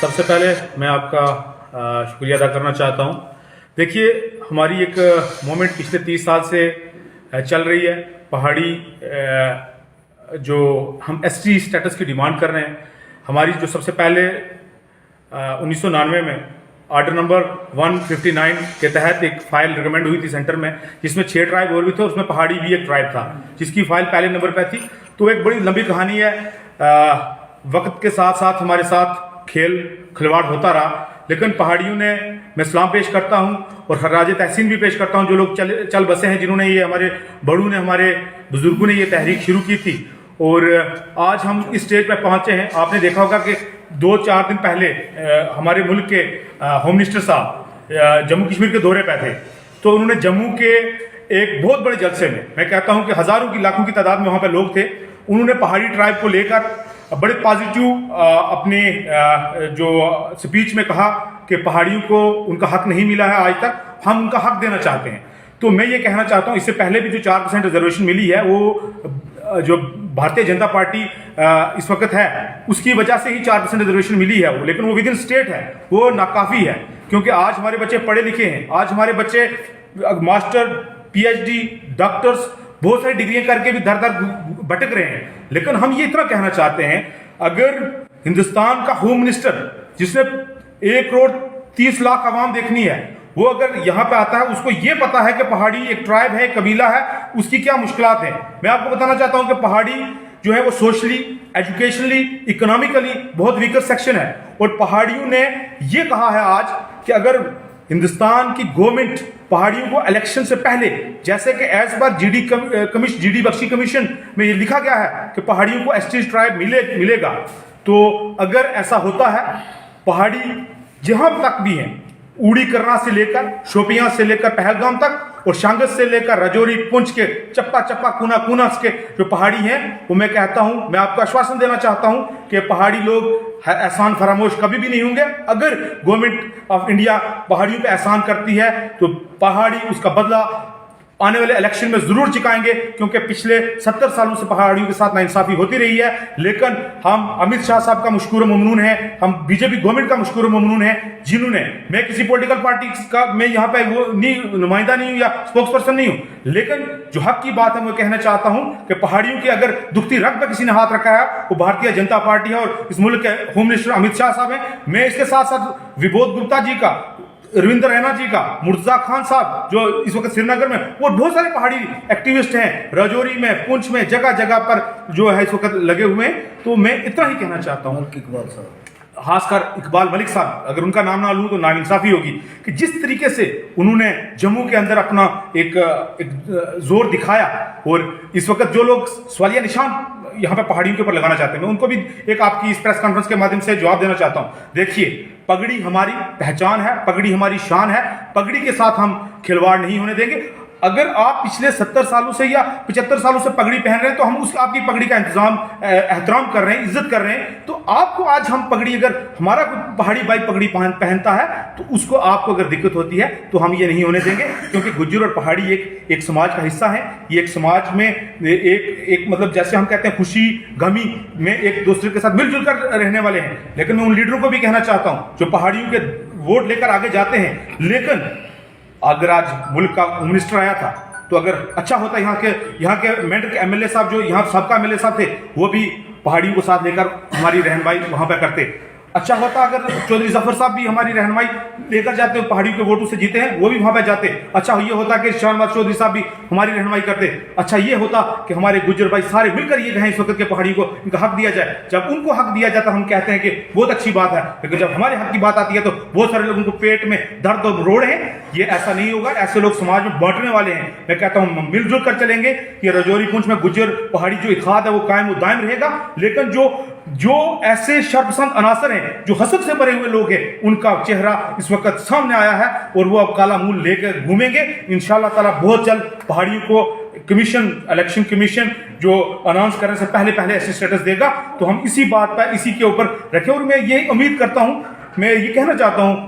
سب سے پہلے میں آپ کا شکریہ ادا کرنا چاہتا ہوں. دیکھیے ہماری ایک موومنٹ پچھلے 30 سال سے چل رہی ہے. پہاڑی جو ہم ایس ٹی اسٹیٹس کی ڈیمانڈ کر رہے ہیں. ہماری جو سب سے پہلے 1999 میں آرڈر نمبر 159 کے تحت ایک فائل ریکمینڈ ہوئی تھی سینٹر میں، جس میں 6 ٹرائب اور بھی تھے، اس میں پہاڑی بھی ایک ٹرائب تھا جس کی فائل پہلے نمبر پہ تھی. تو ایک بڑی لمبی کہانی ہے. وقت کے ساتھ ساتھ ہمارے ساتھ کھلواڑ ہوتا رہا، لیکن پہاڑیوں نے، میں سلام پیش کرتا ہوں اور خراج تحسین بھی پیش کرتا ہوں جو لوگ چل بسے ہیں، جنہوں نے یہ، ہمارے بڑوں نے، ہمارے بزرگوں نے یہ تحریک شروع کی تھی. اور آج ہم اس اسٹیج پہ پہنچے ہیں. آپ نے دیکھا ہوگا کہ 2-4 دن پہلے ہمارے ملک کے ہوم منسٹر صاحب جموں کشمیر کے دورے پہ تھے. تو انہوں نے جموں کے ایک بہت بڑے جلسے میں کہتا ہوں کہ ہزاروں کی لاکھوں کی تعداد میں وہاں پہ لوگ تھے. انہوں نے پہاڑی ٹرائب کو لے کر بڑے پازیٹیو اپنے جو سپیچ میں کہا کہ پہاڑیوں کو ان کا حق نہیں ملا ہے آج تک، ہم ان کا حق دینا چاہتے ہیں. تو میں یہ کہنا چاہتا ہوں، اس سے پہلے بھی جو 4% ریزرویشن ملی ہے، وہ جو بھارتیہ جنتا پارٹی اس وقت ہے اس کی وجہ سے ہی 4% ریزرویشن ملی ہے، لیکن وہ ود ان اسٹیٹ ہے، وہ ناکافی ہے. کیونکہ آج ہمارے بچے پڑھے لکھے ہیں، آج ہمارے بچے master, P H D, doctors, بہت ساری ڈگریاں کر کے بھی در در بھٹک رہے ہیں. لیکن ہم یہ اتنا کہنا چاہتے ہیں، اگر ہندوستان کا ہوم منسٹر جس نے 1,30,00,000 عوام دیکھنی ہے، وہ اگر یہاں پہ آتا ہے، اس کو یہ پتا ہے کہ پہاڑی ایک ٹرائب ہے، قبیلہ ہے، اس کی کیا مشکلات ہیں. میں آپ کو بتانا چاہتا ہوں کہ پہاڑی جو ہے وہ سوشلی، ایجوکیشنلی، اکنامکلی بہت ویکر سیکشن ہے. اور پہاڑیوں نے یہ کہا ہے آج کہ اگر ہندوستان کی گورنمنٹ پہاڑیوں کو الیکشن سے پہلے، جیسے کہ ایز پر جی ڈی بخشی کمیشن میں یہ لکھا گیا ہے کہ پہاڑیوں کو ایس ٹی ٹرائب ملے گا، تو اگر ایسا ہوتا ہے، پہاڑی جہاں تک بھی ہیں، اوڑی کرنا سے لے کر، شوپیاں سے لے کر پہلگام تک، اور شانگت سے لے کر رجوری، پونچھ کے چپا چپا کونا کے جو پہاڑی ہیں، وہ میں کہتا ہوں، میں آپ کو آشواسن دینا چاہتا ہوں کہ پہاڑی لوگ احسان فراموش کبھی بھی نہیں ہوں گے. اگر گورنمنٹ آف انڈیا پہاڑیوں پہ احسان کرتی ہے تو پہاڑی اس کا بدلہ آنے والے الیکشن میں ضرور چکائیں گے، کیونکہ پچھلے 70 سالوں سے پہاڑیوں کے ساتھ ناانصافی ہوتی رہی ہے. لیکن ہم امت شاہ صاحب کا مشکور و ممنون ہیں، ہم بی جے پی گورنمنٹ کا مشکور و ممنون ہیں، جنہوں نے، میں کسی پولیٹیکل پارٹی کا میں یہاں پہ وہ نمائندہ نہیں ہوں یا اسپوکس پرسن نہیں ہوں، لیکن جو حق کی بات ہے میں کہنا چاہتا ہوں کہ پہاڑیوں کی اگر دکھتی رگ پہ کسی نے ہاتھ رکھا ہے، وہ بھارتیہ جنتا پارٹی ہے اور اس ملک کے ہوم منسٹر امت شاہ صاحب ہیں. میں اس کے ساتھ ساتھ وبودھ گپتا جی کا، رویندر رینا جی کا، مرتضیٰ خان صاحب جو اس وقت سری نگر میں، وہ بہت سارے پہاڑی ایکٹیوسٹ ہیں، رجوری میں، پونچھ میں، جگہ جگہ پر جو ہے اس وقت لگے ہوئے ہیں. تو میں اتنا ہی کہنا چاہتا ہوں، اقبال صاحب، خاص کر اقبال ملک صاحب، اگر ان کا نام نہ لوں تو ناانصافی ہوگی، کہ جس طریقے سے انہوں نے جموں کے اندر اپنا ایک زور دکھایا. اور اس وقت جو لوگ سوالیہ نشان یہاں پہ پہاڑیوں کے اوپر لگانا چاہتے ہیں، میں ان کو بھی ایک آپ کی اس پریس کانفرنس کے مادھیم سے جواب دینا چاہتا ہوں. دیکھیے، پگڑی ہماری پہچان ہے، پگڑی ہماری شان ہے، پگڑی کے ساتھ ہم کھلواڑ نہیں ہونے دیں گے. اگر آپ پچھلے 70 سالوں سے یا 75 سالوں سے پگڑی پہن رہے ہیں تو ہم آپ کی پگڑی کا احترام کر رہے ہیں، عزت کر رہے ہیں. تو آپ کو آج ہم پگڑی، اگر ہمارا کوئی پہاڑی بھائی پگڑی پہنتا ہے تو اس کو، آپ کو اگر دقت ہوتی ہے تو ہم یہ نہیں ہونے دیں گے. کیونکہ گجر اور پہاڑی ایک سماج کا حصہ ہیں. یہ ایک سماج میں ایک مطلب جیسے ہم کہتے ہیں خوشی غمی میں ایک دوسرے کے ساتھ مل جل کر رہنے والے ہیں. لیکن میں ان لیڈروں کو بھی کہنا چاہتا ہوں جو پہاڑیوں کے ووٹ لے کر آگے جاتے ہیں، لیکن اگر آج ملک کا منسٹر آیا تھا تو اگر اچھا ہوتا، یہاں کے مینڈر کے ایم ایل اے صاحب، جو یہاں سابقہ ایم ایل اے صاحب تھے، وہ بھی پہاڑیوں کو ساتھ لے کر ہماری رہنمائی وہاں پہ کرتے. اچھا ہوتا اگر چودھری ظفر صاحب بھی ہماری رہنمائی لے کر جاتے، پہاڑیوں کے ووٹوں سے جیتے ہیں، وہ بھی وہاں پہ جاتے. اچھا یہ ہوتا کہ شہنواز چودھری صاحب بھی ہماری رہنمائی کرتے. اچھا یہ ہوتا کہ ہمارے گجر بھائی سارے مل کر یہ کہیں اس وقت کے پہاڑیوں کو ان کا حق دیا جائے. جب ان کو حق دیا جاتا ہم کہتے ہیں کہ بہت اچھی بات ہے، لیکن جب ہمارے حق کی بات آتی ہے تو بہت سارے لوگوں کو پیٹ میں درد اور روڑ ہیں. یہ ایسا نہیں ہوگا، ایسے لوگ سماج میں بانٹنے والے ہیں. میں کہتا ہوں مل جل کر چلیں گے. یہ رجوری پونچھ میں گجر پہاڑی جو اتحاد ہے وہ قائم و دائم رہے گا. لیکن جو ایسے شرپسند عناصر ہیں، جو حسد سے بھرے ہوئے لوگ ہیں، ان کا چہرہ اس وقت سامنے آیا ہے اور وہ اب کالا منہ لے کر گھومیں گے. انشاءاللہ تعالیٰ بہت جلد پہاڑیوں کو الیکشن کمیشن جو اناؤنس کرنے سے پہلے ایسے اسٹیٹس دے گا. تو ہم اسی بات پر، اسی کے اوپر رکھیں. اور میں یہ امید کرتا ہوں، میں یہ کہنا چاہتا ہوں